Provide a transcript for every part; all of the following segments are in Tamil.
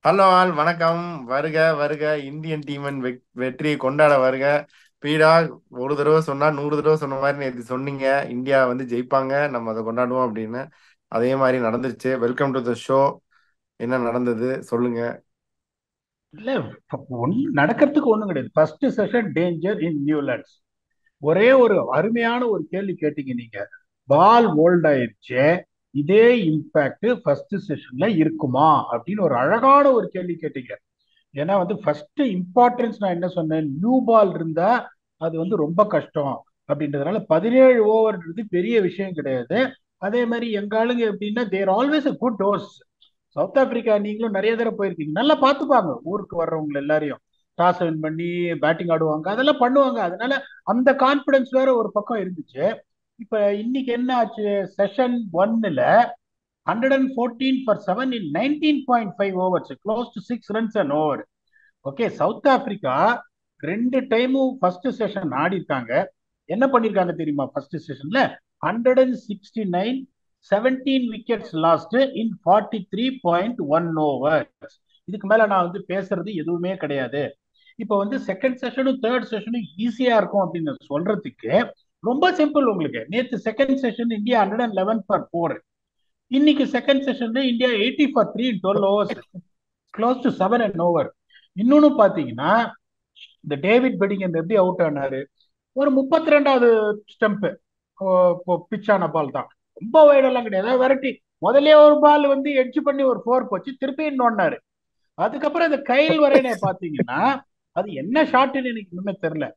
ஹலோ ஆல் வணக்கம். வருக வருக இந்தியன் டீமின் வெற்றியை கொண்டாட வருக. பீடா, ஒரு தடவை சொன்னா 100 தடவை சொன்ன மாதிரி நேற்று சொன்னீங்க இந்தியா வந்து ஜெயிப்பாங்க, நம்ம அதை கொண்டாடுவோம் அப்படின்னு. அதே மாதிரி நடந்துருச்சு. Welcome to the show. என்ன நடந்தது சொல்லுங்க. இல்ல, நடக்கிறதுக்கு ஒண்ணும் கிடையாது. ஃபர்ஸ்ட் செஷன் டேஞ்சர் இன் நியூலாண்ட்ஸ். ஒரே ஒரு அருமையான ஒரு கேள்வி கேட்டீங்க நீங்க. பால் ஓல்ட் ஆயிருச்சு, இதே இம்பாக்ட் ஃபர்ஸ்ட் செஷன்ல இருக்குமா அப்படின்னு ஒரு அழகான ஒரு கேள்வி கேட்டீங்க. ஏன்னா ஃபர்ஸ்ட் இம்பார்ட்டன்ஸ் நான் என்ன சொன்னேன், நியூ பால் இருந்தா அது ரொம்ப கஷ்டம் அப்படின்றதுனால 17 ஓவர்ன்றது பெரிய விஷயம் கிடையாது. அதே மாதிரி எங்க ஆளுங்க எப்படின்னா they're always a good dose. South Africa நீங்களும் நிறைய தடவை போயிருக்கீங்க, நல்லா பார்த்துப்பாங்க ஊருக்கு வர்றவங்க எல்லாரையும். டாஸ் வின் பண்ணி பேட்டிங் ஆடுவாங்க, அதெல்லாம் பண்ணுவாங்க. அதனால அந்த கான்பிடன்ஸ் வேற ஒரு பக்கம் இருந்துச்சு. இப்ப இன்னைக்கு என்ன ஆச்சு? செஷன் ஒன்னுல 114 for 7 in 19.5 overs, close to 6 runs an over. Okay, south Africa ரெண்டு டைமும் ஃபர்ஸ்ட் செஷன் ஆடி இருக்காங்க. என்ன பண்ணிருக்காங்க தெரியுமா? ஃபர்ஸ்ட் செஷன்ல 169, 17 விக்கெட்ஸ் லாஸ்ட் இன் 43.1 ஓவர்ஸ். இதுக்கு மேல நான் பேசுறது எதுவுமே கிடையாது. இப்போ செகண்ட் செஷனும் தேர்ட் செஷனும் ஈஸியா இருக்கும் அப்படின்னு சொல்றதுக்கு ரொம்ப சிம்பிள். உங்களுக்கு நேற்று செகண்ட் செஷன் இந்தியா 111 ஃபார் 4. இன்னைக்கு செகண்ட் செஷன்ல India 80 for 3 in 12 overs, close to 7 an over. இன்னொன்னு பாத்தீங்கன்னா, இந்த டேவிட் பெடிங்கம் எப்படி அவுட் ஆனாரு? ஒரு 32வது ஸ்டெம்ப் பிச் ஆன பால் தான், ரொம்ப வைடெல்லாம் கிடையாது. விரட்டி முதலே ஒரு பால் எட்ஜ் பண்ணி ஒரு 4 போச்சு, திருப்பி நோண்டாரு. அதுக்கப்புறம் இந்த கைல் வரையனை பாத்தீங்கன்னா, அது என்ன ஷாட்னு எனக்கு இன்னுமே தெரியல.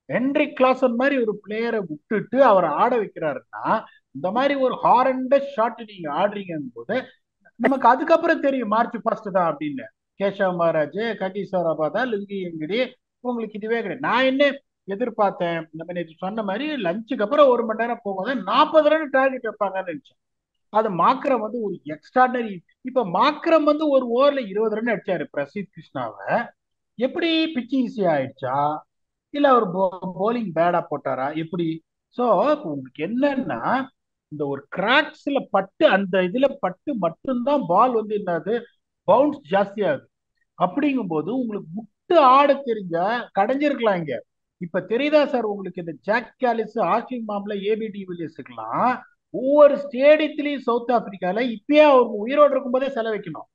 ஹென்ரிக் கிளாசன் மாதிரி ஒரு பிளேயரை விட்டுட்டு அவரை ஆட வைக்கிறாருன்னா, இந்த மாதிரி ஒரு ஹாரண்ட ஷாட் நீங்க ஆடுறீங்க போது நமக்கு அதுக்கப்புறம் தெரியும் மார்ச் ஃபர்ஸ்ட் தான் அப்படின்னு. கேஷவ் மகாராஜ், ககிசோராபாதா, லுங்கி எங்கடி, உங்களுக்கு இதுவே கிடையாது. நான் என்ன எதிர்பார்த்தேன், நம்ம நேற்று சொன்ன மாதிரி லஞ்சுக்கு அப்புறம் 1 மணி நேரம் போகும்போது 40 ரன் டார்கெட் வைப்பாங்கன்னு நினைச்சேன். அது மாக்ரம் ஒரு எக்ஸ்ட்ராடனரி. இப்ப மாக்ரம் ஒரு ஓவர்ல 20 ரன் அடிச்சாரு பிரசித் கிருஷ்ணாவை. எப்படி பிச்சு ஈஸி ஆயிடுச்சா, இல்ல அவர் போலிங் பேடா போட்டாரா, எப்படி? சோ உங்களுக்கு என்னன்னா, இந்த ஒரு கிராக்ஸ்ல பட்டு அந்த இதுல பட்டு மட்டும்தான் பால் என்னது பவுன்ஸ் ஜாஸ்தி ஆகுது. அப்படிங்கும் போது உங்களுக்கு முட்டு ஆட தெரிஞ்சா கடைஞ்சிருக்கலாம் இங்க. இப்ப தெரியுதா சார் உங்களுக்கு? இந்த ஜாக் காலிஸ், ஆஸ்டின் மாம்ல, ஏபிடி வில்லியர்ஸுக்கெல்லாம் ஒவ்வொரு ஸ்டேடியத்திலையும் சவுத் ஆப்பிரிக்கால இப்பயே அவங்க உயிரோடு இருக்கும்போதே செலவைக்கணும்.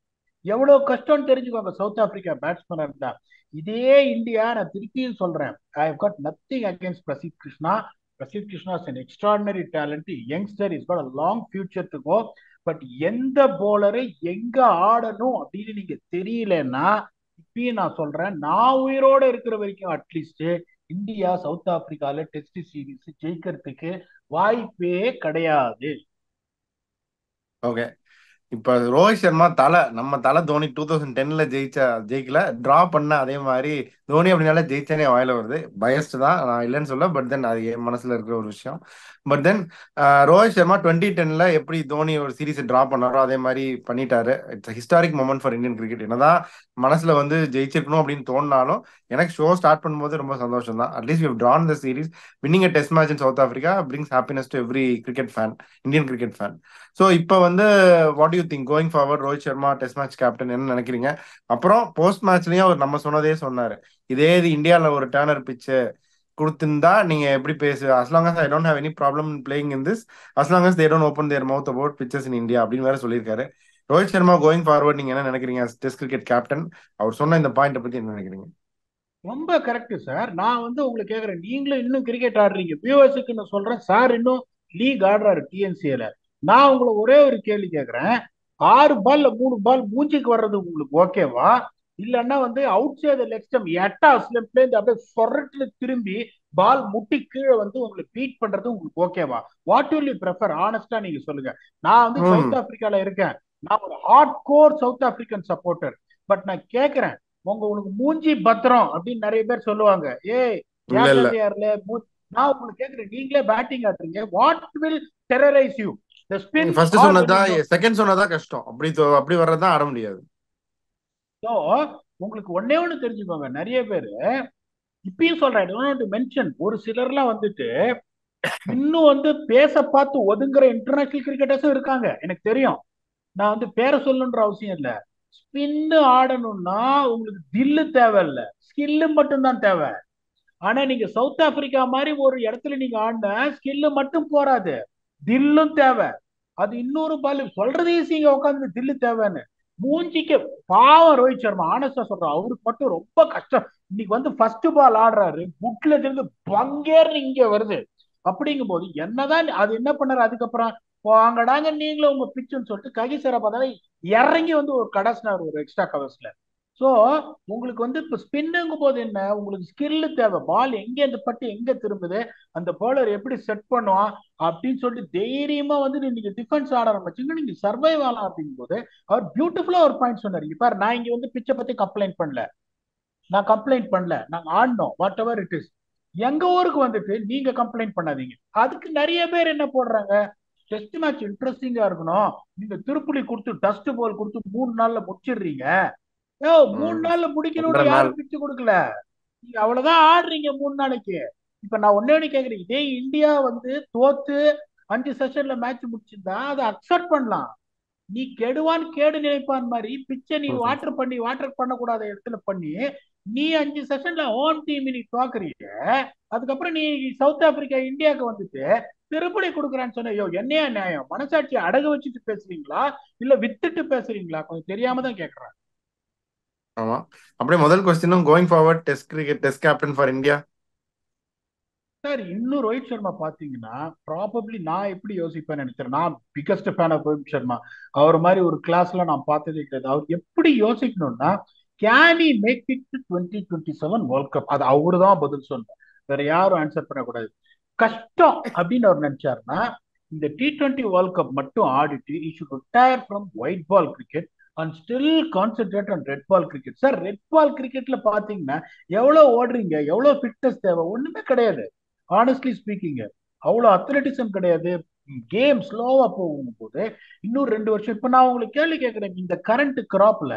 எவ்வளவு கஷ்டம்னு தெரிஞ்சுக்கோங்க சவுத் ஆப்பிரிக்கா பேட்ஸ்மேனா இருந்தா. இதே இந்தியா, நான் திருப்பியும் சொல்றேன், I have got nothing against Prasidh Krishna. Prasidh Krishna is an extraordinary talent, youngster, is got a long future to go. But எந்த போலரை எங்க ஆடணும் அப்படின்னு நீங்க தெரியலன்னா, இப்பயும் நான் சொல்றேன், நான் உயிரோட இருக்கிற வரைக்கும் அட்லீஸ்ட் இந்தியா சவுத் ஆப்பிரிக்கால டெஸ்ட் சீரீஸ் ஜெயிக்கிறதுக்கு வாய்ப்பே கிடையாது. ஓகே. இப்ப ரோஹித் சர்மா நம்ம தலை தோனி 2010ல ஜெயிக்கல, டிரா பண்ண அதே மாதிரி தோனி அப்படின்னால ஜெயிச்சனே வாயில வருது. பயஸ்ட் தான், நான் இல்லைன்னு சொல்ல. பட் தென் அது என் மனசுல இருக்கிற ஒரு விஷயம். பட் தென் ரோஹித் சர்மா 2010ல எப்படி தோனி ஒரு சீரீஸ் டிரா பண்ணாரோ அதே மாதிரி பண்ணிட்டாரு. It's historic moment for Indian cricket. என்னதான் மனசுல ஜெயிச்சிருக்கணும் அப்படின்னு தோணினாலும் எனக்கு ஷோ ஸ்டார்ட் பண்ணும்போது ரொம்ப சந்தோஷம் தான். At least we have drawn the series. winning a test match in South Africa brings happiness to every cricket fan, Indian cricket fan. So இப்போ what you think going forward? Rohit Sharma test match captain, என்ன நினைக்கிறீங்க? அப்புறம் போஸ்ட் மேட்ச்லயும் அவர் நம்ம சொன்னதே சொன்னாரு. இதே இது இந்தியாவில் ஒரு டேர்னர் பிச்சு கொடுத்திருந்தா நீங்க எப்படி பேசு, as long as I don't have any problem in playing in this, as long as they don't open their mouth about pitches in India அப்படின்னு வேற சொல்லியிருக்காரு. ரோஹித் சர்மா கோயிங் ஃபார்வர்ட் நீங்க என்ன நினைக்கிறீங்க டெஸ்ட் கிரிக்கெட் கேப்டன்? அவர் சொன்ன இந்த பாயிண்ட பத்தி என்ன நினைக்கிறீங்க? ரொம்ப கரெக்ட் சார். நான் உங்களுக்கு கேக்குறேன், நீங்களும் இன்னும் கிரிக்கெட் ஆடுறீங்க, வியூவர்ஸுக்கு நான் சொல்றேன் சார், இன்னும் லீக் ஆடுறாரு டிஎன்சிஏல. நான் உங்களை ஒரே ஒரு கேள்வி கேக்குறேன். 6 பால்ல 3 பால் மூஞ்சிக்கு வர்றது உங்களுக்கு ஓகேவா? இல்லன்னா அவுட் சைடு லெக் ஸ்டம் எட்டா ஸ்லிப்ல இருந்து அப்படியே சொரட்டுல திரும்பி பால் முட்டி கீழே உங்களுக்கு பீட் பண்றது உங்களுக்கு ஓகேவா? What will you prefer? ஆனஸ்டா நீங்க சொல்லுங்க. நான் ம். சவுத் ஆப்பிரிக்கால இருக்கேன், நான் ஒரு hardcore South African supporter. But நான் கேக்குறேன், உனக்கு மூஞ்சி பத்திரம் அப்படின்னு நிறைய பேர் சொல்லுவாங்க. ஏய், இல்ல ஏன் இல்ல, தந்தையார்ல நான் உங்களுக்கு கேக்குறேன், நீங்களே பேட்டிங் ஆடுறீங்க, வாட் வில் டெரரைஸ் யூ, த நீங்க ஸ்பின் ஃபர்ஸ்ட் ஆர் சொன்னதா, when you செகண்ட் சொன்னதா கஷ்டம். அப்படி வர்றதுதான் ஆட முடியாது. ஸோ உங்களுக்கு ஒன்னே ஒண்ணு தெரிஞ்சுக்கோங்க. நிறைய பேரு இப்பயும் சொல்றேன், மென்ஷன், ஒரு சிலர்லாம் இன்னும் பேச பார்த்து ஒதுங்குற இன்டர்நேஷனல் கிரிக்கெட்டர்ஸும் இருக்காங்க, எனக்கு தெரியும். நான் பேரை சொல்லணுன்ற அவசியம் இல்ல. ஸ்பின்னு ஆடணும்னா உங்களுக்கு தில்லு தேவையில்ல, ஸ்கில்லு மட்டும்தான் தேவை. ஆனா நீங்க சவுத் ஆப்பிரிக்கா மாதிரி ஒரு இடத்துல நீங்க ஆடின ஸ்கில்லு மட்டும் போராது, தில்லும் தேவை. அது இன்னொரு பால் சொல்றது ஈஸிங்க, உட்காந்து தில்லு தேவைன்னு மூஞ்சிக்கு. பாவம் ரோஹித் சர்மா, ஆனஸ்டா சொல்றேன், அவருக்கு மட்டும் ரொம்ப கஷ்டம். இன்னைக்கு வந்து ஃபர்ஸ்ட் பால் ஆடுறாரு, புட்ல இருந்து பங்கேர்னு இங்க வருது. அப்படிங்கும் போது என்னதான் அது என்ன பண்ணாரு அதுக்கப்புறம், வாங்கடாங்க நீங்களும் உங்க பிச்சுன்னு சொல்லிட்டு ககிசரை பார்த்தாலே இறங்கி வந்து ஒரு கடாசினார் ஒரு எக்ஸ்ட்ரா கவர்ஸ்ல. சோ உங்களுக்கு வந்து இப்ப ஸ்பின்னுங்கும் போது என்ன, உங்களுக்கு ஸ்கில் தேவை. பால் எங்க இருந்து பட்டு எங்க திரும்புது, அந்த பவுலர் எப்படி செட் பண்ணுவான் அப்படின்னு சொல்லிட்டு தைரியமா வந்து நீங்க டிஃபென்ஸ் ஆட ஆரம்பிச்சுங்க, நீங்க சர்வைவ் ஆகலாம். அப்படிங்கும் போது அவர் பியூட்டிஃபுல்லா ஒரு பாயிண்ட் சொன்னார். இப்ப நான் இங்க வந்து பிச்சை பத்தி கம்ப்ளைண்ட் பண்ணல, நான் கம்ப்ளைண்ட் பண்ணல, நாங்க ஆடணும் வாட் எவர் இட் இஸ். எங்க ஊருக்கு வந்துட்டு நீங்க கம்ப்ளைண்ட் பண்ணாதீங்க. அதுக்கு நிறைய பேர் என்ன போடுறாங்க, டெஸ்ட் மேட்ச் இன்ட்ரெஸ்டிங்கா இருக்கணும், நீங்க திருப்புலி கொடுத்து டஸ்ட் பால் கொடுத்து 3 நாள்ல முடிச்சிடுறீங்க. ஏ, 3 நாள்ல முடிக்கணும்னு ஒன்றரை நாள். யாரும் பிச்சு கொடுக்கல, நீங்க அவ்வளவுதான் ஆடுறீங்க 3 நாளைக்கு. இப்ப நான் ஒன்னே கேக்குறேன், இதே இந்தியா வந்து தோத்து 5 செஷன்ல மேட்ச் முடிச்சிருந்தா அதை அக்செப்ட் பண்ணலாம். நீ கெடுவான் கேடு நினைப்பான் மாதிரி பிச்சை நீ வாட்டர் பண்ணக்கூடாத இடத்துல பண்ணி நீ 5 செஷன்ல ஹோம் டீம் நீ தோக்குறீங்க. அதுக்கப்புறம் நீ சவுத் ஆப்பிரிக்கா இந்தியாவுக்கு வந்துட்டு திருப்படி கொடுக்குறான்னு சொன்ன, ஐயோ என்னையா நியாயம், மனசாட்சி அடகு வச்சுட்டு பேசுறீங்களா இல்ல வித்துட்டு பேசுறீங்களா, கொஞ்சம் தெரியாம தான் கேக்குறேன். ஆமா. அப்படியே முதல் கொஸ்டினும் going forward test cricket test captain for India. Sir இன்னும் ரோஹித் சர்மா பாத்தீங்கன்னா ப்ராபப்ளி நான் எப்படி யோசிப்பேன்னு நினைக்கிறேன், நான் biggest fan of Rohit Sharma. அவர் மாதிரி ஒரு கிளாஸ்ல நான் பார்த்ததே கிடையாது. அவர் எப்படி யோசிக்கணும்னா, can he make it to 2027 world cup, அது அவரு தான் பதில் சொல்லணும், வேற யாரும் ஆன்சர் பண்ணக்கூடாது. கஷ்டம் அப்படின்னு அவர் நினைச்சாருன்னா இந்த T20 வேர்ல்ட் கப் மட்டும் ஆடிட்டு he should retire from white ball cricket and still concentrate on red ball cricket. Sir red ball கிரிக்கெட்ல பாத்தீங்கன்னா எவ்வளவு ஓடுறீங்க, எவ்வளவு ஃபிட்னஸ் தேவை, ஒண்ணுமே கிடையாது. ஆனஸ்ட்லி ஸ்பீக்கிங் அவ்வளவு அத்லட்டிசம் கிடையாது. கேம் ஸ்லோவா போகும் போது இன்னும் 2 வருஷம். இப்ப நான் உங்களுக்கு கேள்வி கேட்கிறேன், இந்த கரண்ட் கிராப்ல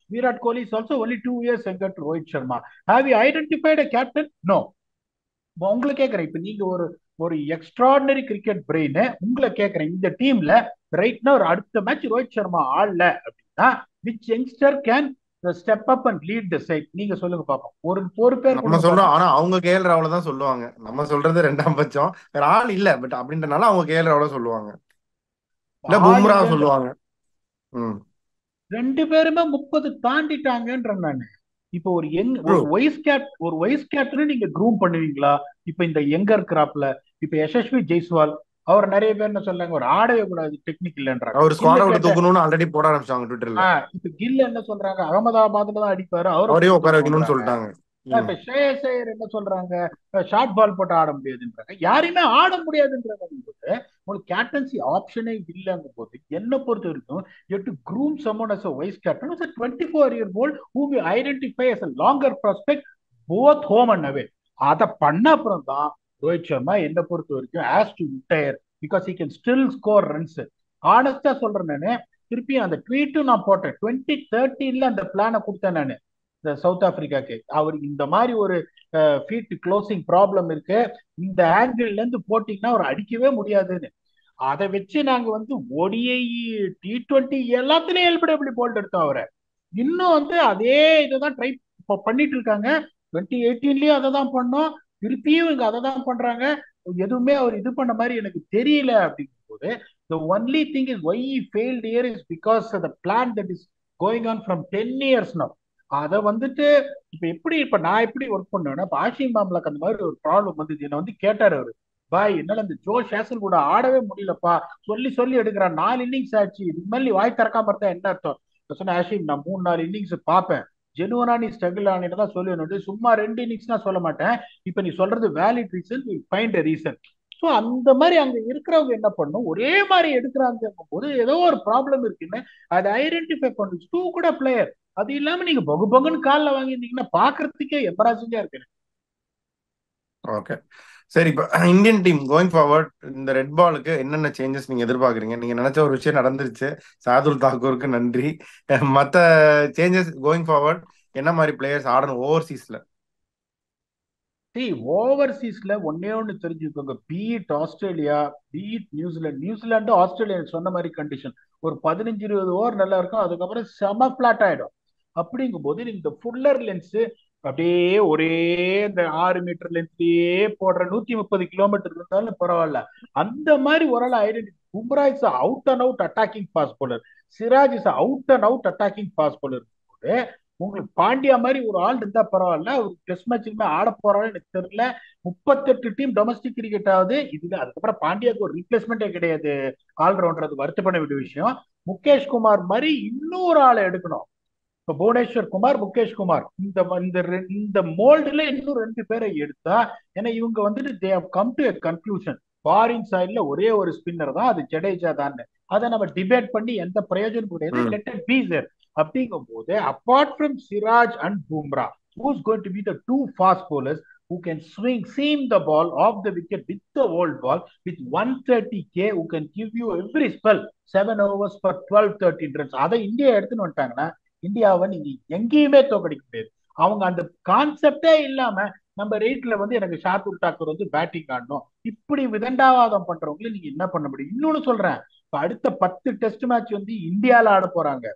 Virat Kohli is also only 2 years younger to Rohit Sharma. Have you identified a captain? No. உங்களை கேட்கறேன், இப்ப நீங்க ஒரு ஒரு எக்ஸ்ட்ராடினரி கிரிக்கெட் பிரெயின், உங்களை கேட்கறேன், இந்த டீம்ல ரைட்னா ஒரு அடுத்த மேட்ச் ரோஹித் சர்மா ஆடல அப்படின்னா which youngster can step up and lead the side, நீங்க சொல்லுங்க பாப்போம். ஒரு ஒரு பேர் நம்ம கொடுங்க சொல்றோம், பாப்போம். ஆனா அவங்க கேஎல் ராகுல தான் சொல்லுவாங்க. நம்ம சொல்றது ரெண்டாம் பட்சம், வேற ஆள் இல்ல. பட் அப்படின்றனால அவங்க கேஎல் ராகுல சொல்லுவாங்க, இல்ல ஆள் பும்ரா இல்லைன்ற, சொல்லுவாங்க. ம். 2 பேருமே 30 தாண்டிட்டாங்கன்ற நானு. இப்போ ஒரு யங் ட்ரூ. ஒரு வைஸ் கேப்டன் நீங்க க்ரூம் பண்ணுவீங்களா? இப்ப இந்த யங்கர் கிராப்ல இப்ப யசஸ்வி ஜெய்ஸ்வால், அவர் நிறைய பேர் என்ன சொல்றாங்க, ஒரு ஆடவே கூடாது டெக்னிக் இல்லைன்றாங்க. அவர் கில்ல ஸ்குவாட விட்டு கேட்ட, தூக்கணும்னு ஆல்ரெடி போட ஆரம்பிச்சாங்க ட்விட்டர்ல. இப்ப கில் என்ன சொல்றாங்க, அகமதாபாத்ல தான் அடிப்பாரு, அவரை அவரையும் போட்டு உட்கார வைக்கணும்னு தூக்கணும்ன்றாங்க. சொல்லிட்டாங்க. ம். இப்ப ஸ்ரேயஸ் ஐயர் என்ன சொல்றாங்க, ஷார்ட் பால் போட்டு ஆட முடியாதுன்றாங்க. யாரையுமே ஆட முடியாதுன்றாங்க போது உங்களுக்கு கேப்டன்சி ஆப்ஷனே இல்லைங்கும் போது என்ன பொறுத்த வரைக்கும் you have to groom someone as a vice captain as a 24-year-old whom you identify as a longer prospect both home and away. அதை பண்ண அப்புறம் தான் ரோஹித் சர்மா என்ன பொறுத்த வரைக்கும் has to retire because he can still score runs. ஆனஸ்டா சொல்றேன் நானு, திருப்பி அந்த ட்வீட்டும் நான் போட்டேன், 2013 அந்த பிளானை கொடுத்தேன் நானு இந்த சவுத் ஆப்பிரிக்காக்கு. அவர் இந்த மாதிரி ஒரு ஃபீட் க்ளோசிங் ப்ராப்ளம் இருக்கு, இந்த ஆங்கிள் இருந்து போட்டீங்கன்னா அவர் அடிக்கவே முடியாதுன்னு. அதை வச்சு நாங்க வந்து ODI T20 எல்லாத்துலயும் எல்பிடபிள்யூ போல்ட் எடுத்தோம் அவரை. இன்னும் வந்து அதே இதைதான் ட்ரை பண்ணிட்டு இருக்காங்க. 2018லயும் அதை தான் பண்ணோம், திருப்பியும் இங்க அதை தான் பண்றாங்க. எதுவுமே அவர் இது பண்ண மாதிரி எனக்கு தெரியல. அப்படிங்கும் போது the only thing is why he failed here is because of the plan that is going on from 10 years now. அதை வந்துட்டு இப்ப எப்படி, இப்ப நான் எப்படி ஒர்க் பண்ணுவேன்னா, இப்ப ஆஷிம் மாம்லாக்கு அந்த மாதிரி ஒரு ப்ராப்ளம் வந்து என்ன வந்து கேட்டாரு அவரு, பாய் என்னால இந்த ஜோ ஷேசல் கூட ஆடவே முடியலப்பா, சொல்லி சொல்லி எடுக்கிறான், 4 இன்னிங்ஸ் ஆச்சு, இதுக்கு மேலே நீ வாய் திறக்காம இருந்தா என்ன அர்த்தம்? சொன்ன ஆஷிம், நான் 3 4 இன்னிங்ஸ் பார்ப்பேன், ஜெனுவனா நீ ஸ்ட்ரகிள் ஆனிட்டு தான் சொல்லணும், சும்மா 2 இன்னிங்ஸ் நான் சொல்ல மாட்டேன். இப்ப நீ சொல்றது valid reason, find a reason. So அந்த மாதிரி அங்க இருக்கிறவங்க என்ன பண்ணும், ஒரே மாதிரி எடுக்கிறாங்க போது ஏதோ ஒரு ப்ராப்ளம் இருக்குன்னு அதை ஐடென்டிஃபை பண்ணும். டூ கூட பிளேயர், அது இல்லாம நீங்க பகு பகுன்னு காலில் வாங்கியிருந்தீங்கன்னா பாக்குறதுக்கே எம்பராசிங்கா இருக்கு. ஓகே. சரி, இப்ப இந்தியன் டீம் கோயிங் ஃபார்வர்ட் இந்த ரெட் பாலுக்கு என்னென்ன சேஞ்சஸ் நீங்க எதிர்பார்க்குறீங்க? நீங்க நினைச்ச ஒரு விஷயம் நடந்துருச்சு, சாதுல் தாக்கூருக்கு நன்றி. மத்த சேஞ்சஸ் கோயிங் ஃபார்வர்ட் என்ன மாதிரி பிளேயர்ஸ் ஆடணும் ஓவர்சீஸ்ல? சி ஓவர்சீஸ்ல ஒன்னே ஒன்று தெரிஞ்சுக்கோங்க, beat Australia, beat New Zealand. New Zealand Australia சொன்ன மாதிரி கண்டிஷன், ஒரு 15-20 ஓவர் நல்லா இருக்கும், அதுக்கப்புறம் செம பிளாட் ஆயிடும். அப்படிங்கும் போது இந்த ஃபுல்லர் லென்ஸ் அப்படியே ஒரே இந்த 6 மீட்டர் லென்ஸ்லயே போடுற 130 கிலோமீட்டர் இருந்தாலும் பரவாயில்ல, அந்த மாதிரி ஒரு ஆள் identity. Bumrah is out and out attacking fast bowler, Siraj is out and out attacking fast bowler. உங்களுக்கு பாண்டியா மாதிரி ஒரு ஆள் இருந்தா பரவாயில்ல, ஒரு டெஸ்ட் மேட்சுமே ஆட போறான்னு எனக்கு தெரியல. 38 டீம் டொமஸ்டிக் கிரிக்கெட் ஆகுது இதுல, அதுக்கப்புறம் பாண்டியாவுக்கு ஒரு ரீப்ளேஸ்மெண்டே கிடையாது ஆல்ரவுண்டர், அது வருத்தப்பட வேண்டிய விஷயம். முகேஷ் குமார் மாதிரி இன்னொரு ஆளை எடுக்கணும். இப்ப புவனேஸ்வர் குமார், முகேஷ் குமார், இந்த இந்த இந்த மோல்டுல இன்னும் 2 பேரை எடுத்தா, ஏன்னா இவங்க வந்துட்டு they have come to a conclusion, foreign சைட்ல ஒரே ஒரு ஸ்பின்னர் தான், அது ஜடேஜா தான். அதை நம்ம டிபேட் பண்ணி எந்த பிரயோஜனம் கிடையாது. ம். Let it be there. அப்படிங்கும் போது apart from Siraj and Bumrah, who's going to be the two fast bowlers who can seam the ball off the wicket with the old ball with 130K, who can give you every spell 7 overs for 12-13 runs. அதை இந்தியா எடுத்துன்னு வந்துட்டாங்கன்னா இந்தியாவை நீங்க எங்கேயுமே தோக்கடிக்க முடியாது. அவங்க அந்த கான்செப்டே இல்லாம நம்ம ரேட்ல வந்து எனக்கு ஷார்துல் டாக்கூர் வந்து பேட்டிங் ஆடணும், இப்படி விதண்டாவாதம் பண்றவங்களை நீங்க என்ன பண்ண முடியும்? இன்னொன்னு சொல்றேன், இப்ப அடுத்த 10 டெஸ்ட் மேட்ச் வந்து இந்தியால ஆட போறாங்க.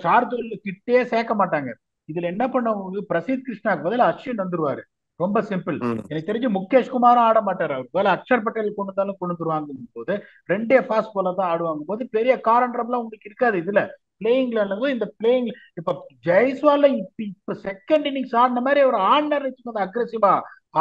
ஷார்துல் கிட்டே சேர்க்க மாட்டாங்க. இதுல என்ன பண்ணவங்க, பிரசீத் கிருஷ்ணாக்கு பதில் அஸ்வின் வந்துருவாரு. ரொம்ப சிம்பிள். ம். எனக்கு தெரிஞ்சு முகேஷ் குமாரும் ஆட மாட்டாரு, அவர் வேலை அக்ஷர் பட்டேல் கொண்டு வந்தாலும் கொண்டு வந்துருவாங்க போது, 2 ஃபாஸ்ட் பாலர் தான் ஆடுவாங்க போது பெரிய காரண்ட்ரம்லாம் உங்களுக்கு இருக்காது இதுல. பிளேயிங்ல இந்த பிளேயிங் இப்ப ஜெய்ஸ்வால் இப்ப செகண்ட் இன்னிங்ஸ் ஆடின மாதிரி ஒரு ஆடினர் வச்சுக்கோங்க, அக்ரெசிவா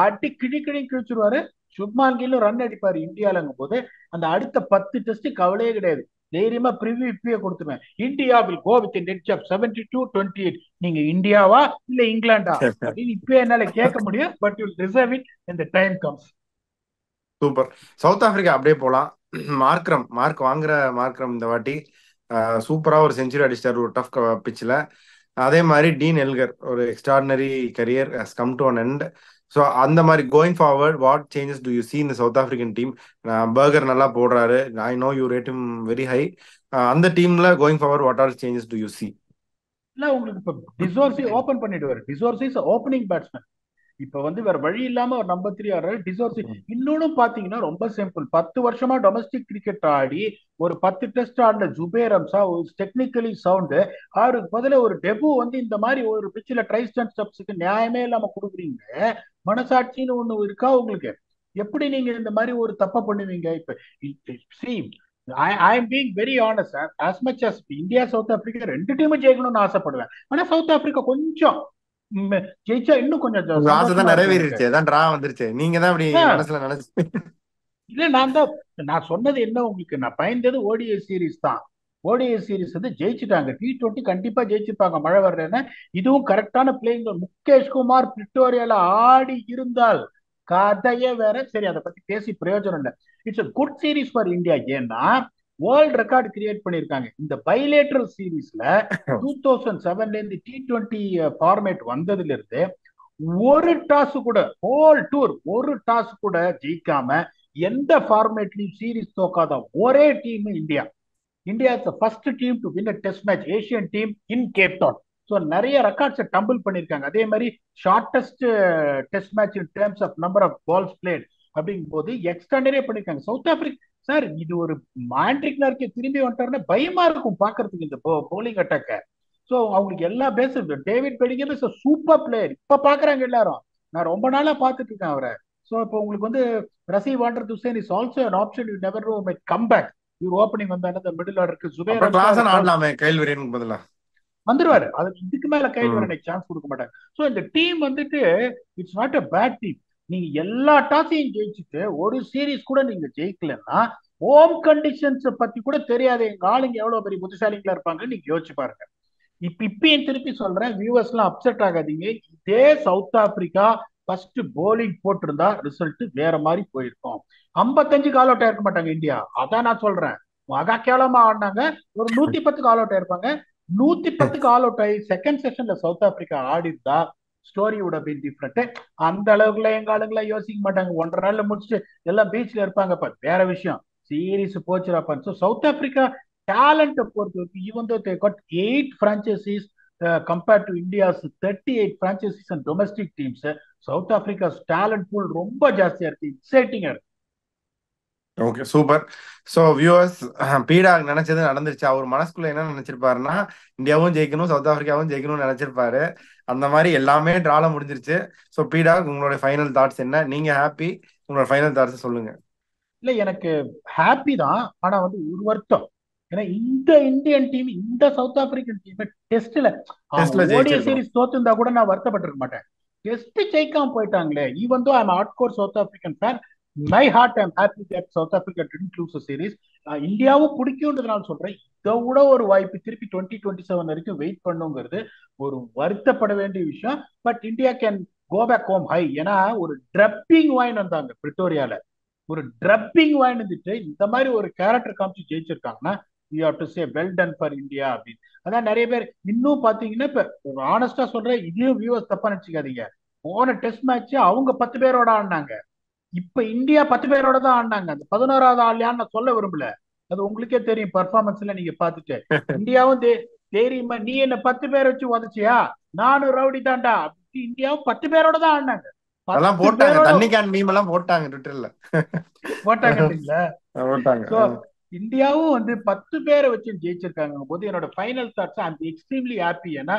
அடி கிழி கிழி கிழிச்சிருவாரு. சுப்மான் கில்லும் ரன் அடிப்பாரு இந்தியாலங்கும் போது, அந்த அடுத்த 10 டெஸ்ட் கவலையே கிடையாது. தைரியமா ப்ரிவியூ இப்பயே கொடுத்துருவேன், India will go with net of 72-28. நீங்க இந்தியாவா இல்ல இங்கிலாண்டா அப்படின்னு இப்பயே என்னால கேட்க முடியும். But you deserve it when the time comes. Super. South Africa அப்படியே போலாம். மார்க் வாங்குற மார்க்ரம் இந்த வாட்டி சூப்பரா ஒரு செஞ்சுரி அடிச்சிட்டாரு ஒரு டஃப் பிச்சில். அதே மாதிரி டீன் எல்கர் ஒரு extraordinary career has come to an end. So அந்த மாதிரி going forward what changes do you see இந்த சவுத் ஆப்பிரிக்கன் டீம்? பர்கர் நல்லா போடுறாரு, I know you rate him very high. அந்த டீம்ல going forward what all changes do you see? இல்ல உங்களுக்கு இப்ப டிசோர்சி ஓபன் பண்ணிடுவாரு. De Zorzi is opening batsman. இப்ப வந்து வேற வழி இல்லாம ஒரு நம்பர் 3 ஆடுறாரு டிசோர்சி. இன்னொன்னு பாத்தீங்கன்னா ரொம்ப சிம்பிள், 10 வருஷமா டொமஸ்டிக் கிரிக்கெட் ஆடி ஒரு 10 டெஸ்ட் ஆடின ஜுபேர் அம்சா ஒரு டெக்னிக்கலி சவுண்டு, அவருக்கு பதில ஒரு டெபு வந்து இந்த மாதிரி ஒரு பிச்சில் ட்ரைஸ் அண்ட் ஸ்டெப்ஸுக்கு நியாயமே இல்லாம கொடுக்குறீங்க. மனசாட்சின்னு ஒண்ணு இருக்கா உங்களுக்கு? எப்படி நீங்க இந்த மாதிரி ஒரு தப்ப பண்ணுவீங்க? இப்ப see, I am being very honest. As much as India south Africa 2 டீமும் ஜெயிக்கணும்னு ஆசைப்படுவேன். ஆனா சவுத் ஆப்பிரிக்கா கொஞ்சம் ஜெயிச்சா இன்னும் கொஞ்சம் உங்க ஆசை தான் சந்தோஷமா இருக்கும் எனக்கு. நிறைவேறிடுச்சு, தான் டிரா வந்துருச்சு, நீங்க தான் அப்படி ஆ, மனசுல நினைச்சு. இல்ல நான் சொன்னது என்ன உங்களுக்கு, நான் பயந்தது ஓடிஐ சீரிஸ் தான். ஓடிஐ சீரிஸ் வந்து ஜெயிச்சுட்டாங்க, T20 கண்டிப்பா ஜெயிச்சிருப்பாங்க மழை வர்றேன்னு. இதுவும் கரெக்டான பிளேயிங். முகேஷ் குமார் பிரிட்டோரியால ஆடி இருந்தால் கதையே வேற. சரி, அதை பத்தி பேசி பிரயோஜனம் இல்லை. It's a good series for India. ஏன்னா வேர்ல்ட் ரெக்கார்டு கிரியேட் பண்ணிருக்காங்க இந்த பைலேட்டரல் சீரீஸ்ல. 2007ல இருந்து T20 ஃபார்மேட் வந்ததுல இருந்து ஒரு டாஸ் கூட, ஹோல் டூர் ஒரு டாஸ் கூட ஜெயிக்காம எந்த ஃபார்மேட்லயும் சீரிஸ் தோக்காத ஒரே team India. India is the first team to win a test match, Asian team in Cape Town. So நிறைய ரெக்கார்ட்ஸை டம்பிள் பண்ணியிருக்காங்க. அதே மாதிரி shortest test match in terms of number of balls played அப்படிங்கும் போது எக்ஸ்ட்ராடனரியா பண்ணியிருக்காங்க. சவுத் ஆப்பிரிக்கா சார், இது ஒரு மாண்ட்ரிக் நார்க்கே திரும்பி வந்துட்டாருன்னா பயமா இருக்கும் பாக்குறதுக்கு இந்த பவுலிங் அட்டாக்க. ஸோ அவங்களுக்கு எல்லா பேஸும், டேவிட் பெடிங்கர் இஸ் சூப்பர் பிளேயர் இப்ப பாக்குறாங்க எல்லாரும். நான் ரொம்ப நாளா பார்த்துட்டு இருக்கேன் அவரை. ஸோ இப்போ உங்களுக்கு வந்து Rassie van der Dussen is also an option, you never know, might come back. இவர் ஓப்பனிங் வந்தானே இந்த மிடில் ஆர்டருக்கு ஜுபேர் அப்புறம் அம்சா கிளாஸ் அவர் ஆடலாமே கைல்வெறியனுக்கு பதிலா வந்துருவாரு. அது இதுக்கு மேல கையில் வர ம். எனக்கு சான்ஸ் கொடுக்க மாட்டாங்க. ஸோ இந்த டீம் வந்துட்டு it's not a bad team. நீங்க எல்லா டாஸையும் ஜெயிச்சுட்டு ஒரு சீரீஸ் கூட நீங்க ஜெயிக்கலன்னா ஹோம் கண்டிஷன்ஸ் பத்தி கூட தெரியாது எங்க ஆளுங்க எவ்வளவு பெரிய புத்திசாலிகளா இருப்பாங்கன்னு நீங்க யோசிச்சு பாருங்க. இப்பயும் திருப்பி சொல்றேன், வியூவர்ஸ் எல்லாம் அப்செட் ஆகாதீங்க. இதே சவுத் ஆப்பிரிக்கா ஃபர்ஸ்ட் போலிங் போட்டிருந்தா ரிசல்ட் வேற மாதிரி போயிருக்கும். 55 ஆல் அவுட் ஆயிருக்க மாட்டாங்க இந்தியா, அதான் நான் சொல்றேன். மகா கேவலமா ஆடினாங்க, ஒரு 110 ஆல் அவுட் ஆயிருப்பாங்க. 110 ஆல் அவுட் ஆகி செகண்ட் செஷன்ல சவுத் ஆப்பிரிக்கா ஆடி இருந்தா story would have been different. அந்த அளவுக்குள்ள எங்க ஆளுங்களா யோசிக்க மாட்டாங்க, 1.5 நாள்ல முடிச்சுட்டு எல்லாம் பீச்ல இருப்பாங்க. வேற விஷயம், சீரீஸ் போச்சுராப்பா. ஸோ சவுத் ஆப்பிரிக்கா டேலண்ட்டை பொறுத்த வரைக்கும், even though they got 8 franchises compared to India's 38 franchises and domestic teams, south Africa's talent pool ரொம்ப ஜாஸ்தியா இருக்கு, எக்ஸைட்டிங்கா இருக்கு. Okay, super. ஸோ வியூவர்ஸ், பீடா நினைச்சது நடந்துருச்சு. அவர் மனசுக்குள்ள என்ன நினைச்சிருப்பாருன்னா, இந்தியாவும் ஜெயிக்கணும், சவுத் ஆப்பிரிக்காவும் ஜெயிக்கணும்னு நினைச்சிருப்பாரு. அந்த மாதிரி எல்லாமே டிரால முடிஞ்சிருச்சு. ஸோ பீடா, உங்களோட ஃபைனல் தாட்ஸ் என்ன? நீங்க ஹாப்பி, உங்களோட ஃபைனல் தாட்ஸ் சொல்லுங்க. இல்ல எனக்கு ஹாப்பி தான், ஆனா வந்து ஒரு வருத்தம். ஏன்னா இந்த இந்தியன் டீம், இந்த சவுத் ஆப்பிரிக்கன் டீம் டெஸ்ட்ல அவங்க டெஸ்ட்ல ஓடிய ஜெயிச்சிருக்கணும். சீரிஸ் தோத்துந்தா கூட நான் வருத்தப்பட்டிருக்க மாட்டேன். டெஸ்ட் ஜெயிக்காம போயிட்டாங்களே, even though I'm hardcore South African fan, my heart I'm happy that South Africa didn't lose series. இந்தியாவும் பிடிக்கும்ன்றதுனால சொல்றேன். இதை விட ஒரு வாய்ப்பு திருப்பி 2027 வரைக்கும் வெயிட் பண்ணுங்கிறது ஒரு வருத்தப்பட வேண்டிய விஷயம். But India can go back home high. ஏன்னா ஒரு ட்ரப்பிங் வாங்கி வந்தாங்க பிரிட்டோரியால, ஒரு ட்ரப்பிங் வாங்கிட்டு இந்த மாதிரி ஒரு கேரக்டர் காமிச்சு ஜெயிச்சிருக்காங்கன்னா, you have to say well done for India அப்படின்னு. அதான் நிறைய பேர் இன்னும் பாத்தீங்கன்னா, இப்ப ஆனஸ்டா சொல்றேன், இதையும் வியூவர்ஸ் தப்பா நினைச்சுக்காதீங்க. போன டெஸ்ட் மேட்ச் அவங்க 10 பேரோட ஆடினாங்க, இப்ப இந்தியா 10 பேரோட தான் ஆடினாங்க. அந்த 11வது ஆள் யான்னு நான் சொல்ல விரும்பல, அது உங்களுக்கே தெரியும் பர்ஃபார்மன்ஸ்ல நீங்க பாத்துட்டு. இந்தியாவும் தெரியுமா, நீ என்ன 10 பேர் வச்சு உதச்சியா, நானும் ரவுடி தாண்டா அப்படி இந்தியாவும் 10 பேரோட தான் ஆடினாங்க. அதெல்லாம் 10 போட்டாங்க, பேரோட தண்ணி கேன் மீம் எல்லாம் போட்டாங்க ட்விட்டர்ல. போட்டாங்கன்றீங்களா? போட்டாங்க. சோ இந்தியாவும் வந்து 10 பேரை வச்சு ஜெயிச்சிருக்காங்க போது என்னோட final thoughts I'm extremely happy. ஏன்னா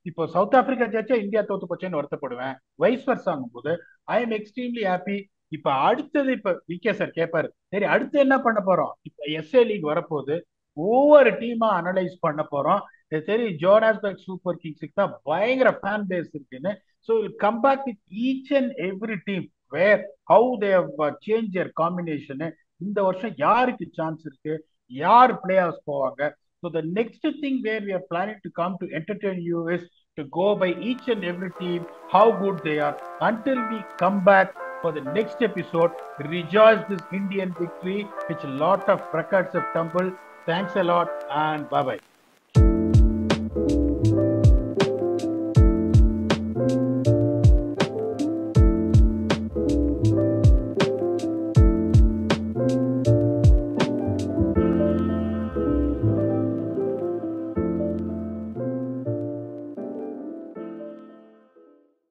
இப்போ சவுத் ஆப்பிரிக்கா ஜெயிச்சா இந்தியா தோத்து போச்சேன்னு வருத்தப்படுவேன், வைஸ் வர்சாங்கும் போது ஐ எம் எக்ஸ்ட்ரீம்லி ஹாப்பி. இப்ப அடுத்தது, இப்ப விகே சார் கேட்பாரு, சரி அடுத்து என்ன பண்ண போறோம், இப்ப எஸ்ஏ லீக் வரப்போகுது, ஒவ்வொரு டீமா அனலைஸ் பண்ண போறோம். சரி, ஜோனாஸ்பர்க் சூப்பர் கிங்ஸுக்கு தான் பயங்கர ஃபேன் பேஸ் இருக்குன்னு. So will come back with each and every team where how they change their combination. இந்த வருஷம் யாருக்கு சான்ஸ் இருக்கு, யார் பிளே ஆஃப் போவாங்க. So the next thing where we are planning to come to entertain you is to go by each and every team, how good they are, until we come back for the next episode. Rejoice this Indian victory, which a lot of records have tumbled. Thanks a lot and bye bye.